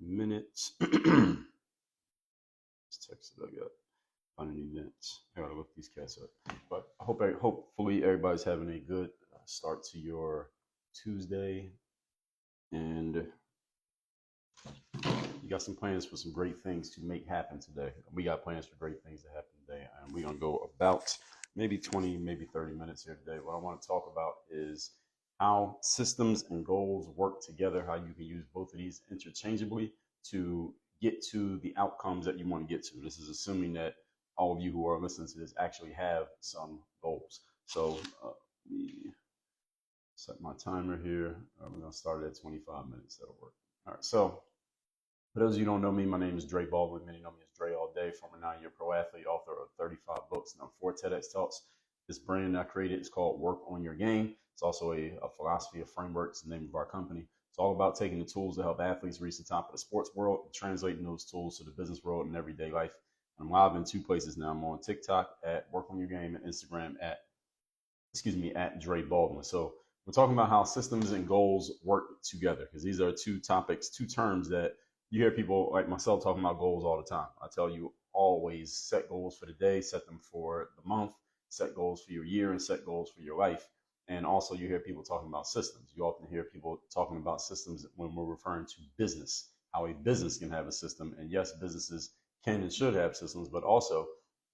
minutes. This text that I got on an event. I gotta look these cats up. But hopefully everybody's having a good start to your Tuesday, and you got some plans for some great things to make happen today. We got plans for great things to happen today, and we're gonna go about maybe 20, maybe 30 minutes here today. What I want to talk about is how systems and goals work together, how you can use both of these interchangeably to get to the outcomes that you want to get to. This is assuming that all of you who are listening to this actually have some goals. So let me set my timer here. We're going to start at 25 minutes. That'll work. All right. So for those of you who don't know me, my name is Dre Baldwin. Many know me as Dre all day, former 9-year pro athlete, author of 35 books, and 4 TEDxTalks. This brand I created is called Work on Your Game. It's also a philosophy, a framework. It's the name of our company. It's all about taking the tools to help athletes reach the top of the sports world and translating those tools to the business world and everyday life. I'm live in 2 places now. I'm on TikTok at Work on Your Game and Instagram at Dre Baldwin. So we're talking about how systems and goals work together, because these are 2 topics, 2 terms that you hear people like myself talking about goals all the time. I tell you always set goals for the day, set them for the month, set goals for your year, and set goals for your life. And also you hear people talking about systems. You often hear people talking about systems when we're referring to business, how a business can have a system. And yes, businesses can and should have systems, but also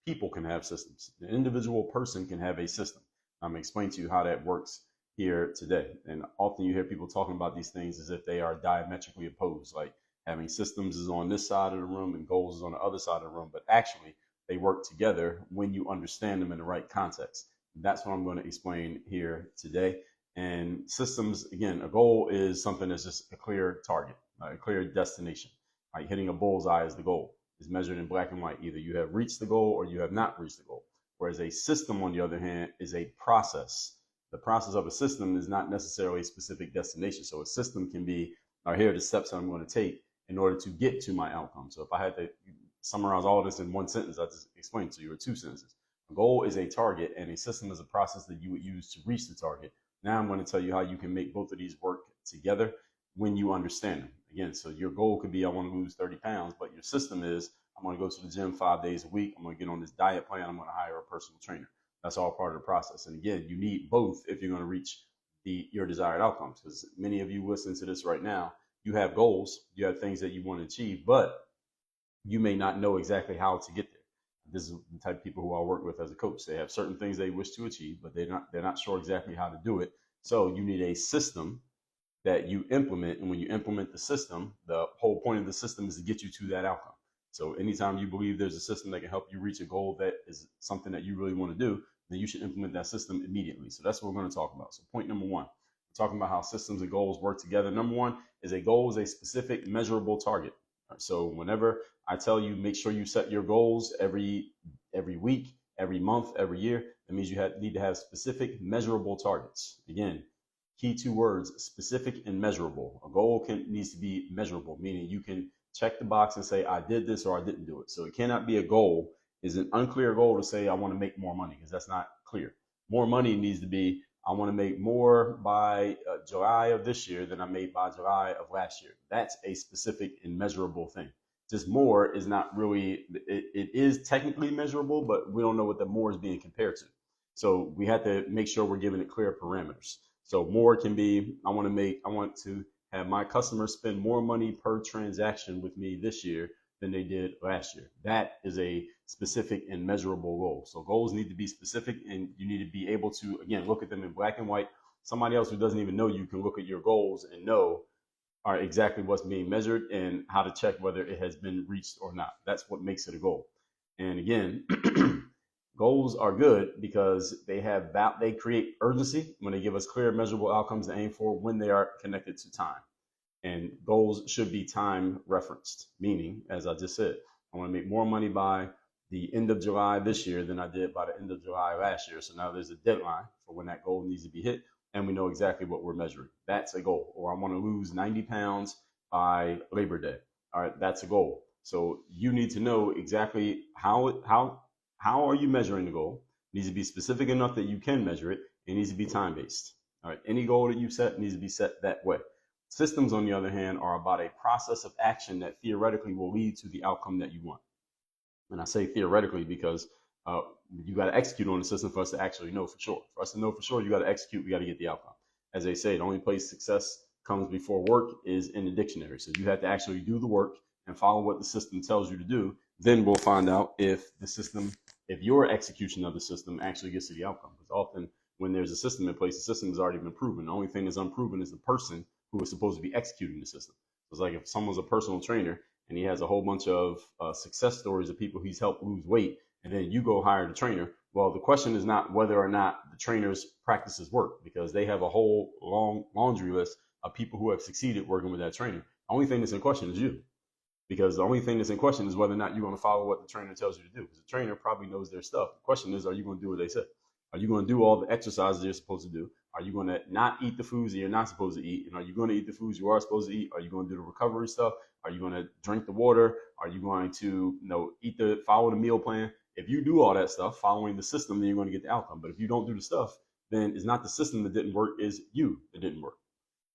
people can have systems. The individual person can have a system. I'm going to explain to you how that works here today. And often you hear people talking about these things as if they are diametrically opposed, like having systems is on this side of the room and goals is on the other side of the room, but actually they work together when you understand them in the right context. That's what I'm going to explain here today. And systems, again, a goal is something that's just a clear target, a clear destination. Like hitting a bullseye is the goal. It's measured in black and white. Either you have reached the goal or you have not reached the goal. Whereas a system, on the other hand, is a process. The process of a system is not necessarily a specific destination. So a system can be, here are the steps that I'm going to take in order to get to my outcome. So if I had to summarize all of this in 1 sentence, I just explained to you, or 2 sentences. A goal is a target, and a system is a process that you would use to reach the target. Now I'm going to tell you how you can make both of these work together when you understand them. Again, so your goal could be, I want to lose 30 pounds, but your system is, I'm going to go to the gym 5 days a week. I'm going to get on this diet plan. I'm going to hire a personal trainer. That's all part of the process. And again, you need both if you're going to reach your desired outcomes, because many of you listening to this right now, you have goals, you have things that you want to achieve, but you may not know exactly how to get there. This is the type of people who I work with as a coach. They have certain things they wish to achieve, but they're not sure exactly how to do it. So you need a system that you implement. And when you implement the system, the whole point of the system is to get you to that outcome. So anytime you believe there's a system that can help you reach a goal that is something that you really want to do, then you should implement that system immediately. So that's what we're going to talk about. So point number 1, we're talking about how systems and goals work together. Number 1 is a goal is a specific measurable target. So whenever I tell you, make sure you set your goals every week, every month, every year, that means you need to have specific measurable targets. Again, key 2 words, specific and measurable. A goal needs to be measurable, meaning you can check the box and say, I did this or I didn't do it. So it cannot be a goal. Is an unclear goal to say, I want to make more money, because that's not clear. More money needs to be, I want to make more by July of this year than I made by July of last year. That's a specific and measurable thing. Just more is not really, it is technically measurable, but we don't know what the more is being compared to. So we have to make sure we're giving it clear parameters. So more can be, I want to have my customers spend more money per transaction with me this year than they did last year. That is a specific and measurable goal. So goals need to be specific, and you need to be able to, again, look at them in black and white. Somebody else who doesn't even know you can look at your goals and know exactly what's being measured and how to check whether it has been reached or not. That's what makes it a goal. And again, goals are good because they create urgency when they give us clear, measurable outcomes to aim for when they are connected to time. And goals should be time referenced, meaning, as I just said, I want to make more money by the end of July this year than I did by the end of July last year. So now there's a deadline for when that goal needs to be hit, and we know exactly what we're measuring. That's a goal. Or I want to lose 90 pounds by Labor Day. All right, that's a goal. So you need to know exactly how are you measuring the goal. It needs to be specific enough that you can measure it. It needs to be time-based. All right, any goal that you set needs to be set that way. Systems, on the other hand, are about a process of action that theoretically will lead to the outcome that you want. And I say theoretically because you got to execute on the system for us to actually know for sure. For us to know for sure, you got to execute. We got to get the outcome. As they say, the only place success comes before work is in the dictionary. So you have to actually do the work and follow what the system tells you to do. Then we'll find out if the system, if your execution of the system actually gets to the outcome. Because often when there's a system in place, the system has already been proven. The only thing that's unproven is the person who is supposed to be executing the system. So it's like if someone's a personal trainer and he has a whole bunch of success stories of people he's helped lose weight, and then you go hire the trainer. Well, the question is not whether or not the trainer's practices work, because they have a whole long laundry list of people who have succeeded working with that trainer. The only thing that's in question is you, because the only thing that's in question is whether or not you're going to follow what the trainer tells you to do. Because the trainer probably knows their stuff. The question is, are you going to do what they said? Are you going to do all the exercises you're supposed to do? Are you going to not eat the foods that you're not supposed to eat? And are you going to eat the foods you are supposed to eat? Are you going to do the recovery stuff? Are you going to drink the water? Are you going to follow the meal plan? If you do all that stuff following the system, then you're going to get the outcome. But if you don't do the stuff, then it's not the system that didn't work, it's you that didn't work.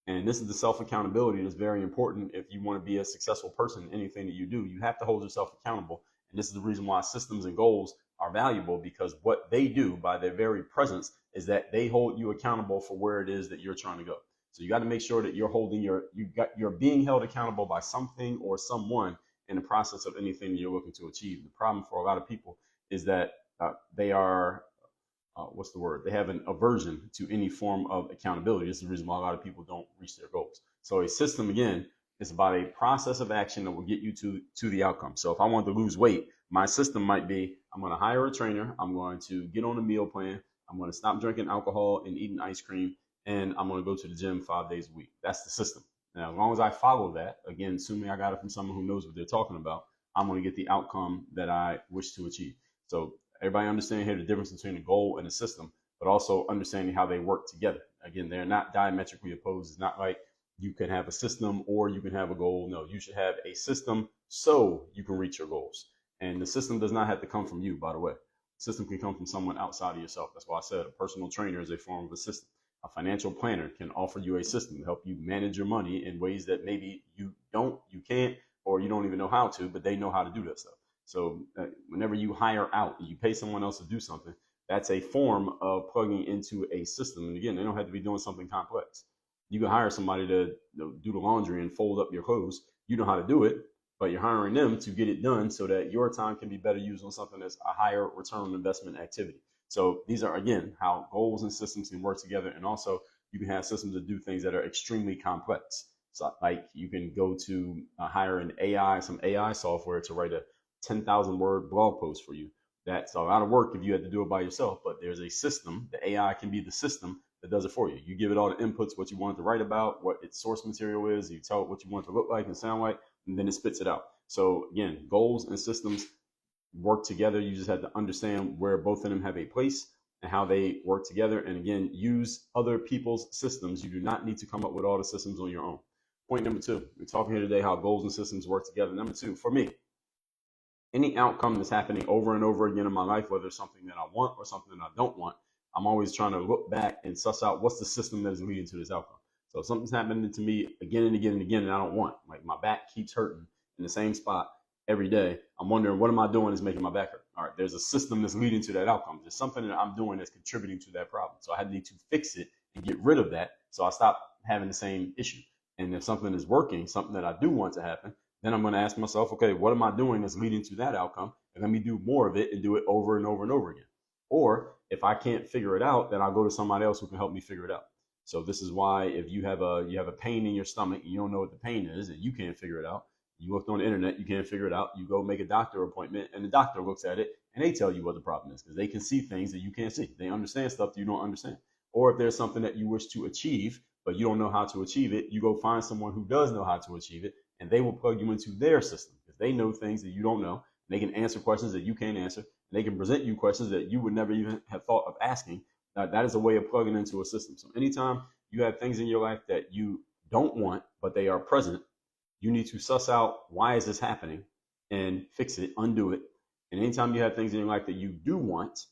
And this is the self-accountability that's very important. If you want to be a successful person in anything that you do, you have to hold yourself accountable. And this is the reason why systems and goals are valuable, because what they do by their very presence is that they hold you accountable for where it is that you're trying to go. So you got to make sure that you're being held accountable by something or someone in the process of anything that you're looking to achieve. The problem for a lot of people is that they are they have an aversion to any form of accountability. This is the reason why a lot of people don't reach their goals. So a system, again, is about a process of action that will get you to the outcome. So if I want to lose weight, my system might be, I'm going to hire a trainer, I'm going to get on a meal plan, I'm going to stop drinking alcohol and eating ice cream, and I'm going to go to the gym 5 days a week. That's the system. Now, as long as I follow that, again, assuming I got it from someone who knows what they're talking about, I'm going to get the outcome that I wish to achieve. So everybody understand here the difference between a goal and a system, but also understanding how they work together. Again, they're not diametrically opposed. It's not like you can have a system or you can have a goal. No, you should have a system so you can reach your goals. And the system does not have to come from you, by the way. The system can come from someone outside of yourself. That's why I said a personal trainer is a form of a system. A financial planner can offer you a system to help you manage your money in ways that maybe you can't, or you don't even know how to, but they know how to do that stuff. So whenever you hire out, you pay someone else to do something, that's a form of plugging into a system. And again, they don't have to be doing something complex. You can hire somebody to do the laundry and fold up your clothes. You know how to do it, but you're hiring them to get it done so that your time can be better used on something that's a higher return on investment activity. So these are, again, how goals and systems can work together. And also you can have systems that do things that are extremely complex. So like you can go to hire some AI software to write a 10,000 word blog post for you. That's a lot of work if you had to do it by yourself, but there's a system. The AI can be the system that does it for you. You give it all the inputs, what you want it to write about, what its source material is, you tell it what you want it to look like and sound like, and then it spits it out. So again, goals and systems work together. You just have to understand where both of them have a place and how they work together. And again, use other people's systems. You do not need to come up with all the systems on your own. Point number 2, we're talking here today how goals and systems work together. Number 2, for me, any outcome that's happening over and over again in my life, whether it's something that I want or something that I don't want, I'm always trying to look back and suss out what's the system that is leading to this outcome. So if something's happening to me again and again and again and I don't want, like my back keeps hurting in the same spot every day, I'm wondering what am I doing that's making my back hurt? All right, there's a system that's leading to that outcome. There's something that I'm doing that's contributing to that problem. So I need to fix it and get rid of that so I stop having the same issue. And if something is working, something that I do want to happen, then I'm going to ask myself, okay, what am I doing that's leading to that outcome? And let me do more of it and do it over and over and over again. Or if I can't figure it out, then I'll go to somebody else who can help me figure it out. So this is why if you have a pain in your stomach, and you don't know what the pain is, and you can't figure it out, you looked on the internet, you can't figure it out, you go make a doctor appointment, and the doctor looks at it, and they tell you what the problem is, because they can see things that you can't see. They understand stuff that you don't understand. Or if there's something that you wish to achieve, but you don't know how to achieve it, you go find someone who does know how to achieve it, and they will plug you into their system, because they know things that you don't know. They can answer questions that you can't answer. And they can present you questions that you would never even have thought of asking. That is a way of plugging into a system. So anytime you have things in your life that you don't want, but they are present, you need to suss out why is this happening and fix it, undo it. And anytime you have things in your life that you do want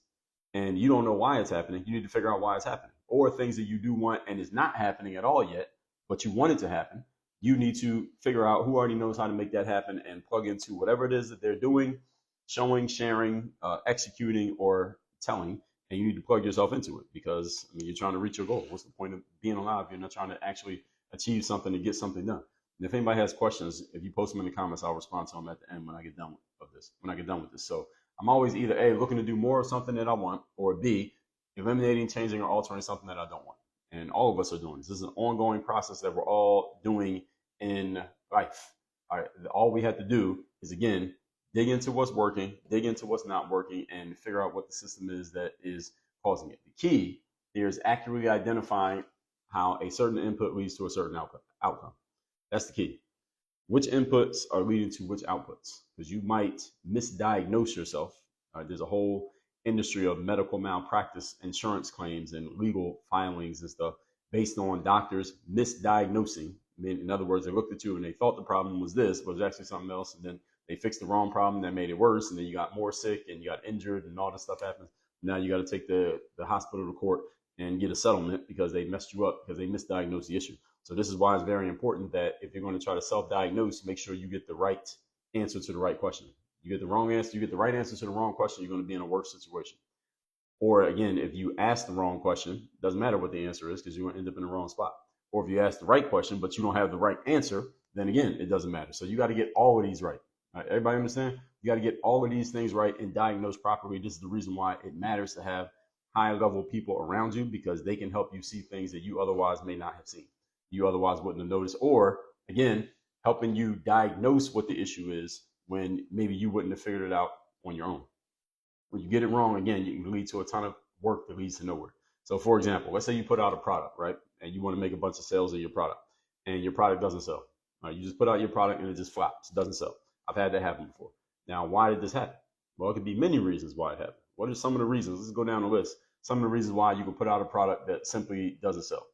and you don't know why it's happening, you need to figure out why it's happening. Or things that you do want and is not happening at all yet, but you want it to happen, you need to figure out who already knows how to make that happen and plug into whatever it is that they're doing, showing, sharing, executing, or telling, and you need to plug yourself into it because I mean, you're trying to reach your goal. What's the point of being alive? You're not trying to actually achieve something and get something done. And if anybody has questions, if you post them in the comments, I'll respond to them at the end when I get done with this. So I'm always either A, looking to do more of something that I want, or B, eliminating, changing, or altering something that I don't want. And all of us are doing this. This is an ongoing process that we're all doing in life. All we have to do is, again, dig into what's working, dig into what's not working, and figure out what the system is that is causing it. The key here is accurately identifying how a certain input leads to a certain outcome. That's the key. Which inputs are leading to which outputs? Because you might misdiagnose yourself. There's a whole industry of medical malpractice insurance claims and legal filings and stuff based on doctors misdiagnosing. In other words, they looked at you and they thought the problem was this, but it was actually something else. And then they fixed the wrong problem that made it worse. And then you got more sick and you got injured and all this stuff happens. Now you got to take the hospital to court and get a settlement because they messed you up because they misdiagnosed the issue. So this is why it's very important that if you're going to try to self-diagnose, make sure you get the right answer to the right question. You get the wrong answer, you get the right answer to the wrong question, you're going to be in a worse situation. Or again, if you ask the wrong question, doesn't matter what the answer is because you're going to end up in the wrong spot. Or if you ask the right question, but you don't have the right answer, then again, it doesn't matter. So you got to get all of these right. All right, everybody understand? You got to get all of these things right and diagnose properly. This is the reason why it matters to have high level people around you because they can help you see things that you otherwise may not have seen. You otherwise wouldn't have noticed. Or again, helping you diagnose what the issue is when maybe you wouldn't have figured it out on your own. When you get it wrong, again, you can lead to a ton of work that leads to nowhere. So for example, let's say you put out a product, right? And you want to make a bunch of sales of your product and your product doesn't sell. Right? You just put out your product and it just flops. It doesn't sell. I've had that happen before. Now, why did this happen? Well, it could be many reasons why it happened. What are some of the reasons? Let's go down the list. Some of the reasons why you can put out a product that simply doesn't sell.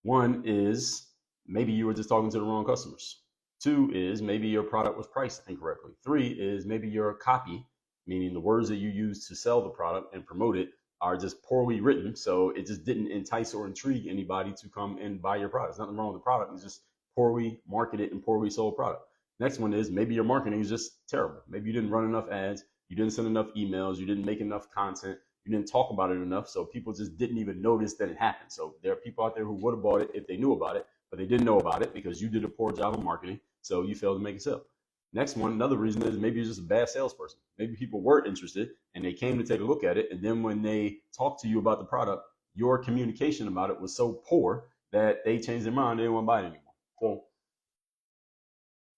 One is maybe you were just talking to the wrong customers. Two is maybe your product was priced incorrectly. Three is maybe your copy, meaning the words that you use to sell the product and promote it, are just poorly written. So it just didn't entice or intrigue anybody to come and buy your product. There's nothing wrong with the product. It's just poorly marketed and poorly sold product. Next one is maybe your marketing is just terrible. Maybe you didn't run enough ads. You didn't send enough emails. You didn't make enough content. You didn't talk about it enough. So people just didn't even notice that it happened. So there are people out there who would have bought it if they knew about it, but they didn't know about it because you did a poor job of marketing. So you failed to make a sale. Next one, another reason is maybe you're just a bad salesperson. Maybe people were interested and they came to take a look at it. And then when they talked to you about the product, your communication about it was so poor that they changed their mind. They didn't want to buy it anymore. So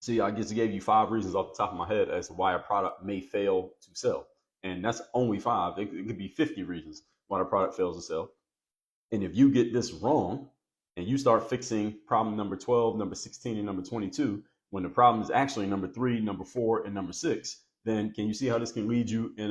see, I just gave you 5 reasons off the top of my head as to why a product may fail to sell. And that's only 5. It could be 50 reasons why the product fails to sell. And if you get this wrong and you start fixing problem number 12, number 16, and number 22, when the problem is actually number 3, number 4, and number 6, then can you see how this can lead you in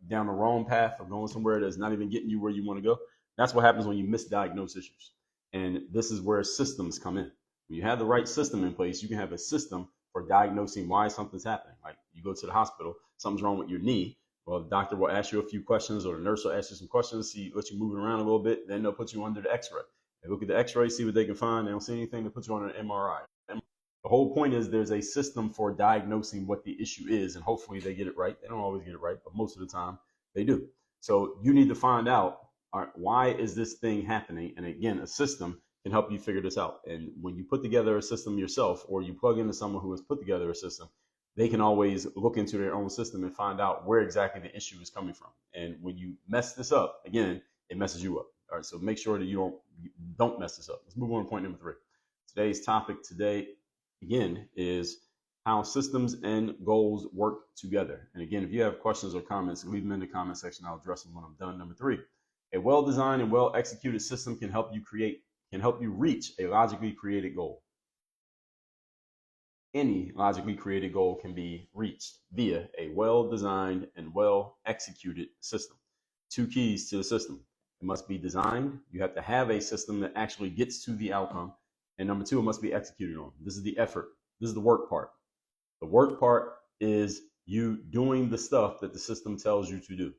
down the wrong path of going somewhere that's not even getting you where you want to go? That's what happens when you misdiagnose issues. And this is where systems come in. When you have the right system in place, you can have a system for diagnosing why something's happening. Like you go to the hospital, something's wrong with your knee. Well, the doctor will ask you a few questions, or the nurse will ask you some questions, let you move it around a little bit. Then they'll put you under the x-ray. They look at the x-ray, see what they can find. They don't see anything, they put you on an MRI. The whole point is there's a system for diagnosing what the issue is, and hopefully they get it right. They don't always get it right, but most of the time they do. So you need to find out, all right, why is this thing happening? And again, a system can help you figure this out. And when you put together a system yourself, or you plug into someone who has put together a system, they can always look into their own system and find out where exactly the issue is coming from. And when you mess this up, again, it messes you up. All right, so make sure that you don't mess this up. Let's move on to point number 3. Today's topic today, again, is how systems and goals work together. And again, if you have questions or comments, leave them in the comment section. I'll address them when I'm done. Number 3, a well-designed and well-executed system can help you reach a logically created goal. Any logically created goal can be reached via a well-designed and well-executed system. 2 keys to the system. It must be designed. You have to have a system that actually gets to the outcome. And number 2, it must be executed on. This is the effort. This is the work part. The work part is you doing the stuff that the system tells you to do.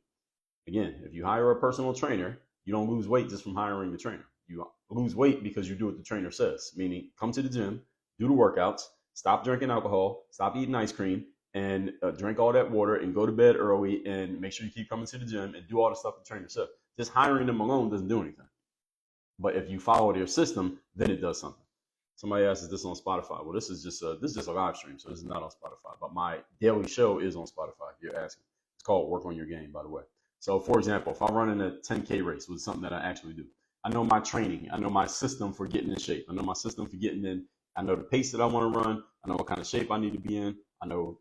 Again, if you hire a personal trainer, you don't lose weight just from hiring the trainer. You lose weight because you do what the trainer says, meaning come to the gym, do the workouts, stop drinking alcohol, stop eating ice cream, and drink all that water and go to bed early and make sure you keep coming to the gym and do all the stuff the trainer said. Just hiring them alone doesn't do anything. But if you follow their system, then it does something. Somebody asked, is this on Spotify? Well, this is just a live stream, so this is not on Spotify. But my daily show is on Spotify, if you're asking. It's called Work on Your Game, by the way. So, for example, if I'm running a 10K race, which is something that I actually do, I know my training. I know my system for getting in shape. I know my system for getting in. I know the pace that I want to run. I know what kind of shape I need to be in. I know,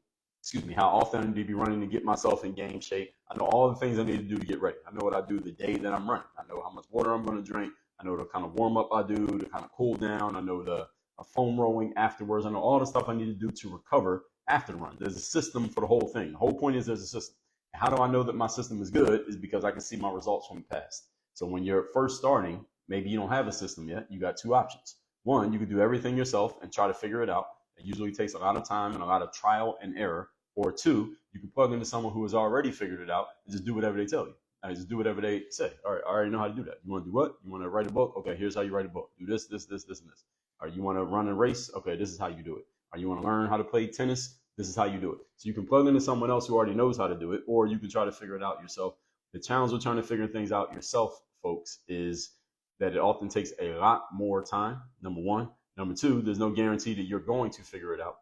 how often I need to be running to get myself in game shape. I know all the things I need to do to get ready. I know what I do the day that I'm running. I know how much water I'm going to drink. I know the kind of warm up I do, the kind of cool down. I know the foam rolling afterwards. I know all the stuff I need to do to recover after the run. There's a system for the whole thing. The whole point is there's a system. And how do I know that my system is good? Is because I can see my results from the past. So when you're first starting, maybe you don't have a system yet. You got two options. One, you can do everything yourself and try to figure it out. It usually takes a lot of time and a lot of trial and error. Or two, you can plug into someone who has already figured it out and just do whatever they tell you. Just do whatever they say. All right, I already know how to do that. You want to do what? You want to write a book? Okay, here's how you write a book. Do this, this, this, this, and this. Or you want to run a race? Okay, this is how you do it. Or you want to learn how to play tennis? This is how you do it. So you can plug into someone else who already knows how to do it, or you can try to figure it out yourself. The challenge with trying to figure things out yourself, folks, is that it often takes a lot more time, number one. Number two, there's no guarantee that you're going to figure it out.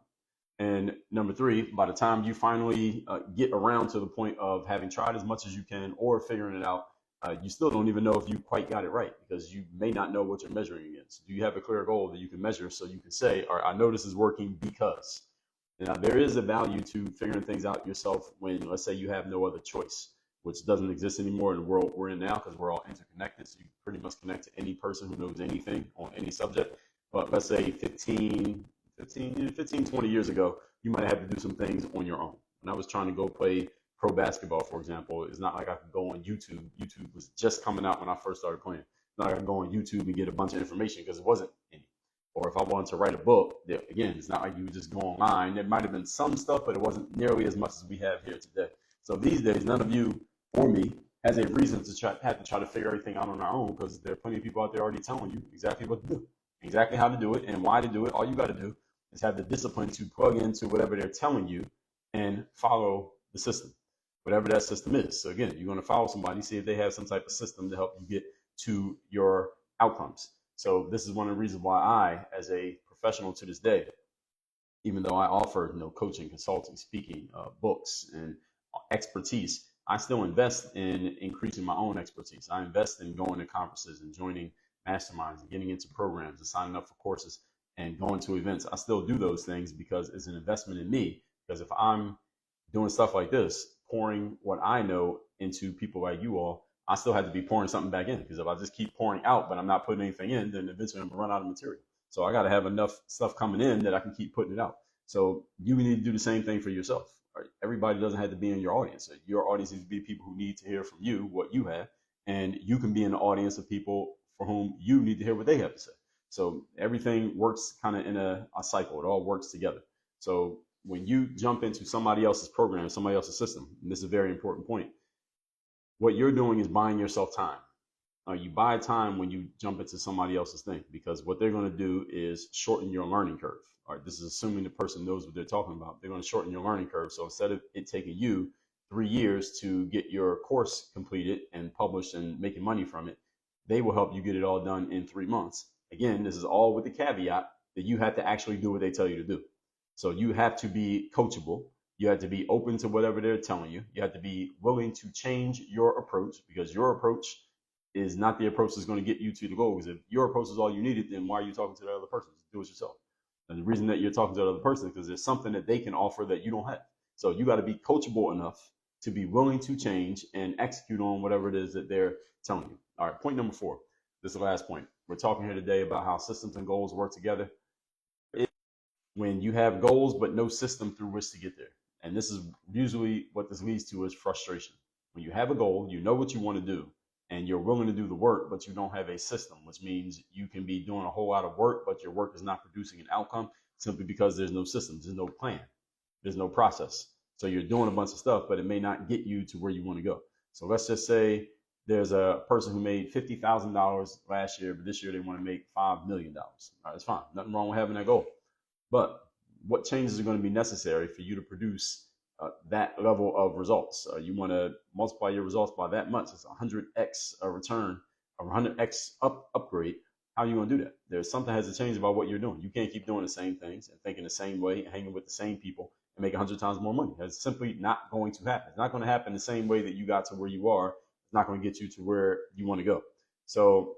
And number three, by the time you finally get around to the point of having tried as much as you can or figuring it out, you still don't even know if you quite got it right because you may not know what you're measuring against. Do you have a clear goal that you can measure so you can say, all right, I know this is working because. Now, there is a value to figuring things out yourself when, let's say, you have no other choice, which doesn't exist anymore in the world we're in now because we're all interconnected. So you pretty much connect to any person who knows anything on any subject. But let's say 15, 20 years ago, you might have to do some things on your own. When I was trying to go play pro basketball, for example, it's not like I could go on YouTube. YouTube was just coming out when I first started playing. It's not like I could go on YouTube and get a bunch of information because it wasn't any. Or if I wanted to write a book, again, it's not like you would just go online. There might have been some stuff, but it wasn't nearly as much as we have here today. So these days, none of you or me has a reason to have to try to figure everything out on our own because there are plenty of people out there already telling you exactly what to do, exactly how to do it, and why to do it. All you got to do is have the discipline to plug into whatever they're telling you and follow the system, whatever that system is. So again, you're going to follow somebody, see if they have some type of system to help you get to your outcomes. So this is one of the reasons why I, as a professional to this day, even though I offer coaching, consulting, speaking, books, and expertise, I still invest in increasing my own expertise. I invest in going to conferences and joining masterminds and getting into programs and signing up for courses and going to events. I still do those things because it's an investment in me. Because if I'm doing stuff like this, pouring what I know into people like you all, I still have to be pouring something back in. Because if I just keep pouring out, but I'm not putting anything in, then eventually I'm gonna run out of material. So I got to have enough stuff coming in that I can keep putting it out. So you need to do the same thing for yourself. Right? Everybody doesn't have to be in your audience. Your audience needs to be people who need to hear from you what you have, and you can be in the audience of people for whom you need to hear what they have to say. So everything works kind of in a cycle. It all works together. So when you jump into somebody else's program, somebody else's system, and this is a very important point, what you're doing is buying yourself time. You buy time when you jump into somebody else's thing because what they're going to do is shorten your learning curve. All right, this is assuming the person knows what they're talking about. They're going to shorten your learning curve. So instead of it taking you 3 years to get your course completed and published and making money from it, they will help you get it all done in 3 months. Again, this is all with the caveat that you have to actually do what they tell you to do. So you have to be coachable. You have to be open to whatever they're telling you. You have to be willing to change your approach because your approach is not the approach that's going to get you to the goal. Because if your approach is all you needed, then why are you talking to the other person? Do it yourself. And the reason that you're talking to the other person is because there's something that they can offer that you don't have. So you got to be coachable enough to be willing to change and execute on whatever it is that they're telling you. All right, point number 4. This is the last point. We're talking here today about how systems and goals work together. When you have goals but no system through which to get there. And this is usually what this leads to is frustration. When you have a goal, you know what you want to do, and you're willing to do the work, but you don't have a system, which means you can be doing a whole lot of work, but your work is not producing an outcome simply because there's no system, there's no plan, there's no process. So you're doing a bunch of stuff, but it may not get you to where you want to go. So let's just say there's a person who made $50,000 last year, but this year they want to make $5 million. All right, it's fine. Nothing wrong with having that goal. But what changes are going to be necessary for you to produce that level of results? You want to multiply your results by that much. It's 100x a return, a 100x upgrade. How are you going to do that? There's something has to change about what you're doing. You can't keep doing the same things and thinking the same way and hanging with the same people and make 100 times more money. That's simply not going to happen. It's not going to happen the same way that you got to where you are. It's not going to get you to where you want to go. So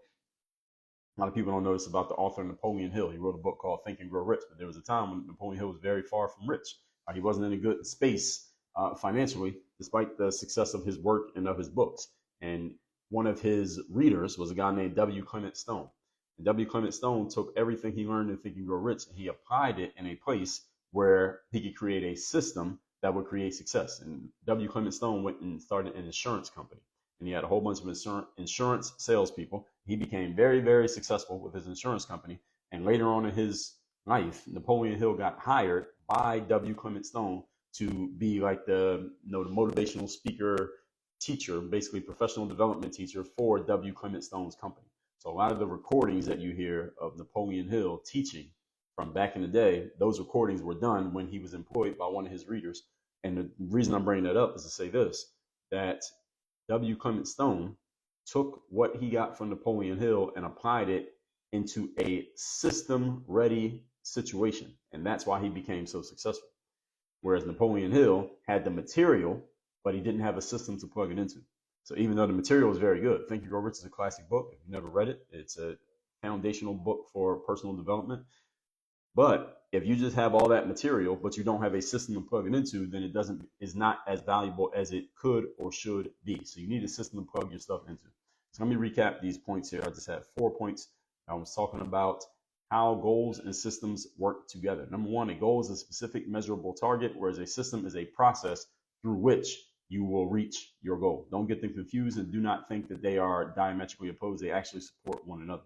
a lot of people don't know this about the author Napoleon Hill. He wrote a book called Think and Grow Rich, but there was a time when Napoleon Hill was very far from rich. He wasn't in a good space financially, despite the success of his work and of his books. And one of his readers was a guy named W. Clement Stone. And W. Clement Stone took everything he learned in Think and Grow Rich and he applied it in a place where he could create a system that would create success. And W. Clement Stone went and started an insurance company. And he had a whole bunch of insurance salespeople. He became very, very successful with his insurance company. And later on in his life, Napoleon Hill got hired by W. Clement Stone to be like the motivational speaker teacher, basically professional development teacher for W. Clement Stone's company. So a lot of the recordings that you hear of Napoleon Hill teaching from back in the day, those recordings were done when he was employed by one of his readers. And the reason I'm bringing that up is to say this, that W. Clement Stone took what he got from Napoleon Hill and applied it into a system-ready situation. And that's why he became so successful. Whereas Napoleon Hill had the material, but he didn't have a system to plug it into. So even though the material was very good, Think and Grow Rich is a classic book. If you've never read it, it's a foundational book for personal development. But if you just have all that material, but you don't have a system to plug it into, then it is not as valuable as it could or should be. So you need a system to plug your stuff into. So let me recap these points here. I just had 4 points. I was talking about how goals and systems work together. Number one, a goal is a specific measurable target, whereas a system is a process through which you will reach your goal. Don't get them confused and do not think that they are diametrically opposed. They actually support one another.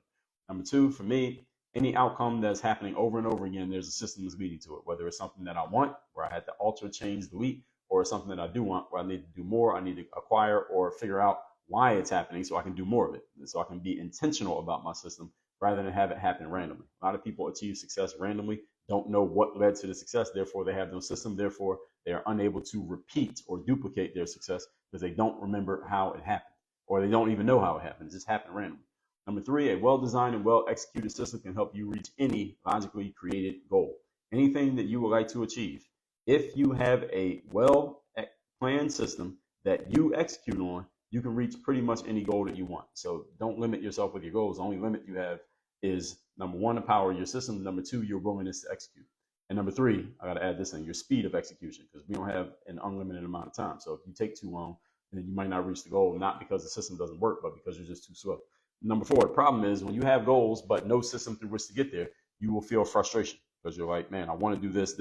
Number two, for me, any outcome that's happening over and over again, there's a system that's leading to it, whether it's something that I want, where I had to alter, change, delete, or it's something that I do want, where I need to do more, I need to acquire or figure out why it's happening so I can do more of it. So I can be intentional about my system rather than have it happen randomly. A lot of people achieve success randomly, don't know what led to the success, therefore they have no system, therefore they are unable to repeat or duplicate their success because they don't remember how it happened, or they don't even know how it happened. It just happened randomly. Number three, a well-designed and well-executed system can help you reach any logically created goal. Anything that you would like to achieve. If you have a well-planned system that you execute on, you can reach pretty much any goal that you want. So don't limit yourself with your goals. The only limit you have is, number one, the power of your system. Number two, your willingness to execute. And number three, I got to add this in, your speed of execution, because we don't have an unlimited amount of time. So if you take too long, then you might not reach the goal, not because the system doesn't work, but because you're just too slow. Number four, the problem is when you have goals, but no system through which to get there, you will feel frustration because you're like, man, I want to do this,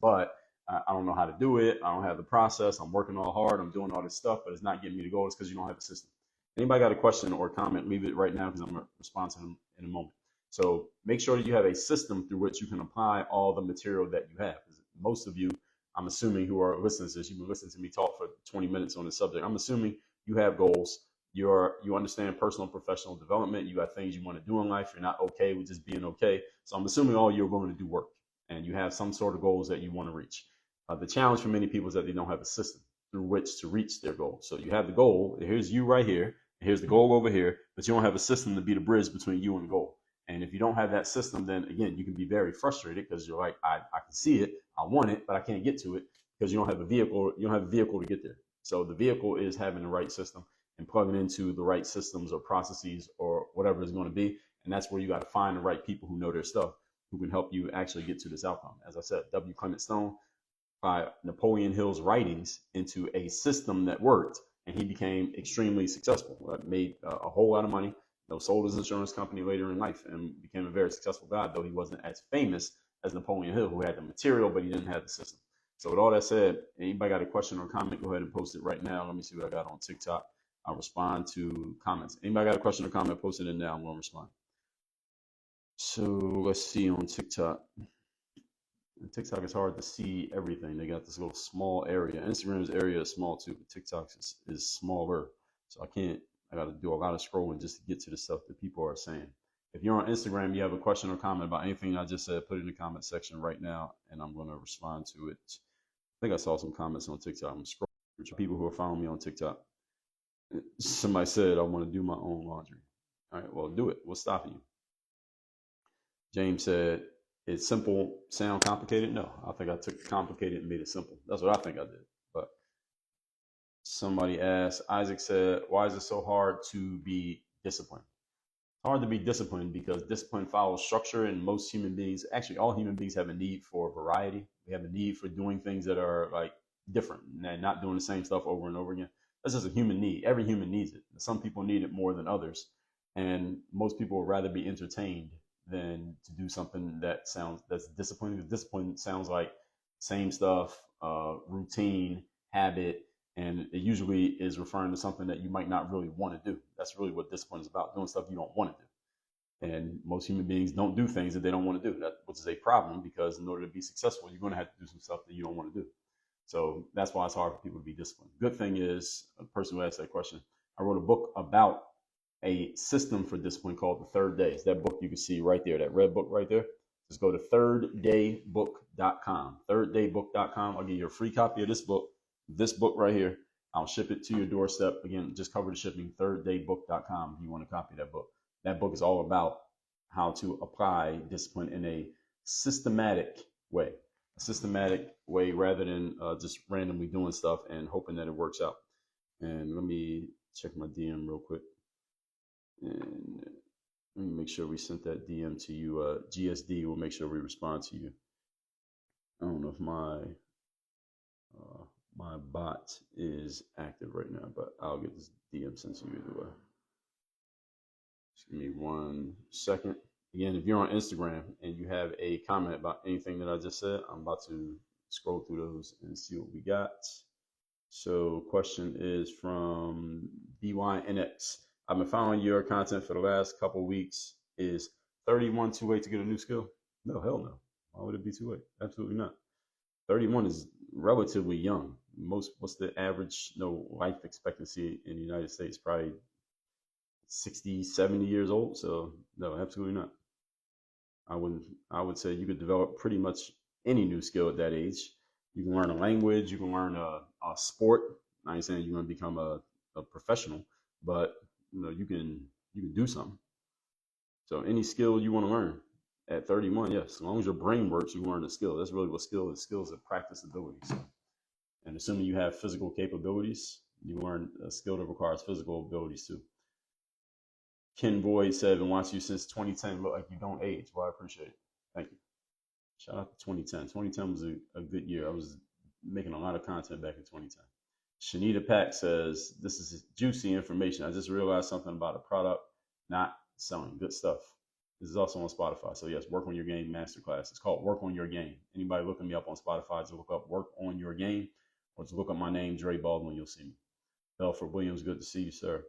but I don't know how to do it. I don't have the process. I'm working all hard. I'm doing all this stuff, but it's not getting me to goal. It's because you don't have a system. Anybody got a question or comment, leave it right now because I'm going to respond to them in a moment. So make sure that you have a system through which you can apply all the material that you have. Most of you, I'm assuming, who are listening to this, you've been listening to me talk for 20 minutes on this subject. I'm assuming you have goals. You understand personal and professional development. You got things you want to do in life. You're not okay with just being okay. So I'm assuming all you're going to do work and you have some sort of goals that you want to reach. The challenge for many people is that they don't have a system through which to reach their goal. So you have the goal. Here's you right here. Here's the goal over here, but you don't have a system to be the bridge between you and the goal. And if you don't have that system, then again, you can be very frustrated because you're like, I can see it. I want it, but I can't get to it because you don't have a vehicle. You don't have a vehicle to get there. So the vehicle is having the right system and plugging into the right systems or processes or whatever it's going to be. And that's where you got to find the right people who know their stuff, who can help you actually get to this outcome. As I said, W. Clement Stone applied Napoleon Hill's writings into a system that worked, and he became extremely successful. Made a whole lot of money. Sold his insurance company later in life and became a very successful guy, though he wasn't as famous as Napoleon Hill, who had the material, but he didn't have the system. So with all that said, anybody got a question or comment, go ahead and post it right now. Let me see what I got on TikTok. I'll respond to comments. Anybody got a question or comment, post it in now. I'm going to respond. So let's see on TikTok. TikTok is hard to see everything. They got this little small area. Instagram's area is small too, but TikTok is smaller. So I can't I got to do a lot of scrolling just to get to the stuff that people are saying. If you're on Instagram, you have a question or comment about anything I just said, put it in the comment section right now, and I'm going to respond to it. I think I saw some comments on TikTok. I'm scrolling through people who are following me on TikTok. Somebody said, I want to do my own laundry. All right, well, do it. What's stopping you? James said, it's simple sound complicated? No, I think I took complicated and made it simple. That's what I think I did. But somebody asked, Isaac said, why is it so hard to be disciplined? It's hard to be disciplined because discipline follows structure, and most human beings, actually all human beings, have a need for variety. We have a need for doing things that are like different and not doing the same stuff over and over again. That's just a human need. Every human needs it. Some people need it more than others, and most people would rather be entertained than to do something that's disciplined. Discipline sounds like same stuff, routine, habit, and it usually is referring to something that you might not really want to do. That's really what discipline is about, doing stuff you don't want to do. And most human beings don't do things that they don't want to do, which is a problem, because in order to be successful, you're going to have to do some stuff that you don't want to do. So that's why it's hard for people to be disciplined. Good thing is, the person who asked that question, I wrote a book about a system for discipline called The Third Day. It's that book you can see right there, that red book right there. Just go to thirddaybook.com, thirddaybook.com. I'll give you a free copy of this book right here. I'll ship it to your doorstep. Again, just cover the shipping, thirddaybook.com if you want a copy of that book. That book is all about how to apply discipline in a systematic way rather than just randomly doing stuff and hoping that it works out. And let me check my DM real quick. And let me make sure we sent that DM to you. GSD will make sure we respond to you. I don't know if my bot is active right now, but I'll get this DM sent to you either way. Just give me 1 second. Again, if you're on Instagram and you have a comment about anything that I just said, I'm about to scroll through those and see what we got. So question is from BYNX. I've been following your content for the last couple of weeks. Is 31 too late to get a new skill? No, hell no. Why would it be too late? Absolutely not. 31 is relatively young. What's the average life expectancy in the United States? Probably 60, 70 years old. So no, absolutely not. I would say you could develop pretty much any new skill at that age. You can learn a language, you can learn a sport. I ain't saying you're gonna become a professional, but you can do something. So any skill you want to learn at 31, yes, as long as your brain works, you learn a skill. That's really what skill is. Skills are practice abilities. And assuming you have physical capabilities, you learn a skill that requires physical abilities too. Ken Boyd said, I've been watching you since 2010. Look like you don't age. Well, I appreciate it. Thank you. Shout out to 2010. 2010 was a good year. I was making a lot of content back in 2010. Shanita Pack says, this is juicy information. I just realized something about a product not selling. Good stuff. This is also on Spotify. So yes, Work on Your Game Masterclass. It's called Work on Your Game. Anybody looking me up on Spotify, just look up Work on Your Game, or just look up my name, Dre Baldwin, you'll see me. Belford Williams, good to see you, sir.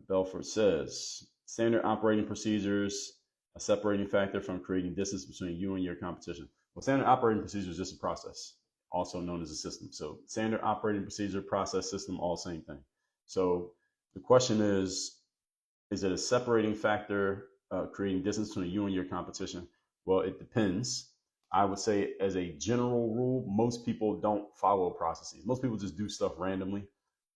Belford says, standard operating procedures, a separating factor from creating distance between you and your competition. Well, standard operating procedure is just a process, also known as a system. So standard operating procedure, process, system, all same thing. So the question is it a separating factor, creating distance between you and your competition? Well, it depends. I would say as a general rule, most people don't follow processes. Most people just do stuff randomly,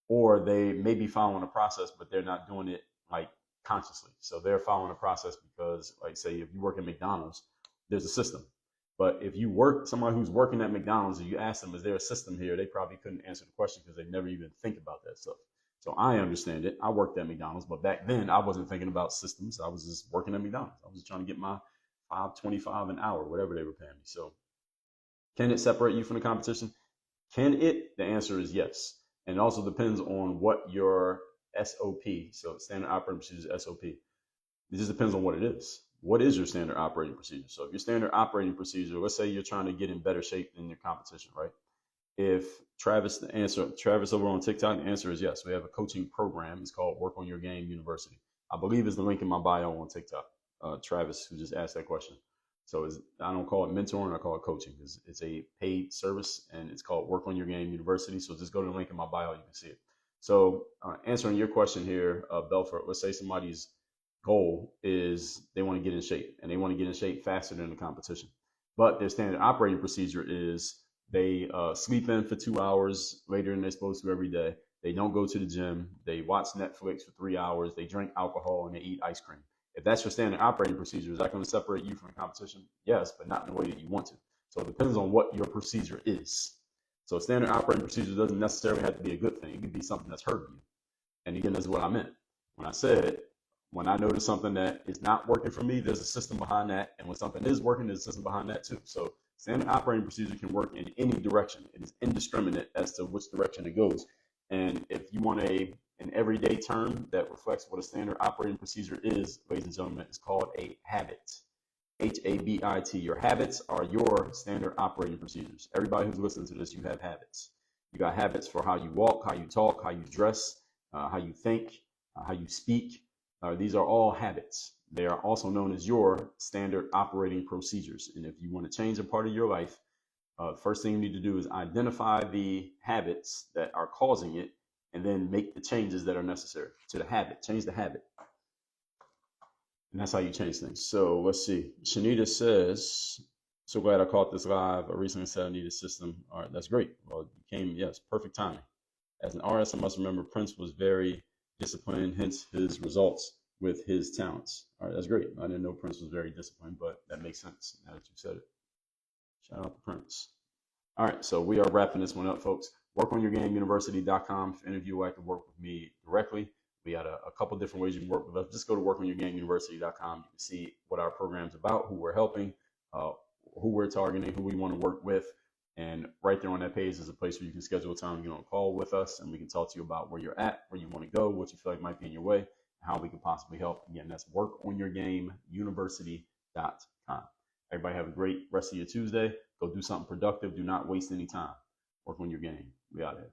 or they may be following a process, but they're not doing it like consciously. So they're following a process because, like, say, if you work at McDonald's, there's a system. But if you somebody who's working at McDonald's, and you ask them, is there a system here? They probably couldn't answer the question because they never even think about that stuff. So I understand it. I worked at McDonald's, but back then I wasn't thinking about systems. I was just working at McDonald's. I was just trying to get my $5.25 an hour, whatever they were paying me. So can it separate you from the competition? Can it? The answer is yes. And it also depends on what your SOP, so standard operating procedure, SOP. It just depends on what it is. What is your standard operating procedure? So if your standard operating procedure, let's say you're trying to get in better shape than your competition, right? If Travis over on TikTok, the answer is yes. We have a coaching program. It's called Work on Your Game University. I believe is the link in my bio on TikTok. Travis, who just asked that question. So I don't call it mentoring, I call it coaching. It's a paid service, and it's called Work on Your Game University. So just go to the link in my bio, you can see it. So answering your question here, Belfort, let's say somebody's goal is they want to get in shape and they want to get in shape faster than the competition. But their standard operating procedure is they sleep in for 2 hours later than they're supposed to every day. They don't go to the gym. They watch Netflix for 3 hours. They drink alcohol and they eat ice cream. If that's your standard operating procedure, is that going to separate you from the competition? Yes, but not in the way that you want to. So it depends on what your procedure is. So standard operating procedure doesn't necessarily have to be a good thing. It could be something that's hurting you. And again, this is what I meant. When I said, when I notice something that is not working for me, there's a system behind that. And when something is working, there's a system behind that too. So standard operating procedure can work in any direction. It is indiscriminate as to which direction it goes. And if you want an everyday term that reflects what a standard operating procedure is, ladies and gentlemen, it's called a habit. HABIT. Your habits are your standard operating procedures. Everybody who's listening to this, you have habits. You got habits for how you walk, how you talk, how you dress, how you think, how you speak. These are all habits. They are also known as your standard operating procedures. And if you want to change a part of your life, first thing you need to do is identify the habits that are causing it and then make the changes that are necessary to the habit. Change the habit. And that's how you change things. So let's see. Shanita says, so glad I caught this live. I recently said I need a system. All right, that's great. Well, you came, yes, perfect timing. As an artist, I must remember Prince was very disciplined, hence his results with his talents. All right, that's great. I didn't know Prince was very disciplined, but that makes sense now that you said it. Shout out to Prince. All right, so we are wrapping this one up, folks. WorkOnYourGameUniversity.com. If any of you would like to work with me directly, we got a couple different ways you can work with us. Just go to WorkOnYourGameUniversity.com. You can see what our program's about, who we're helping, who we're targeting, who we want to work with. And right there on that page is a place where you can schedule a time to get on a call with us, and we can talk to you about where you're at, where you want to go, what you feel like might be in your way, and how we can possibly help. Again, that's WorkOnYourGameUniversity.com. Everybody have a great rest of your Tuesday. Go do something productive. Do not waste any time. Work on your game. We out here.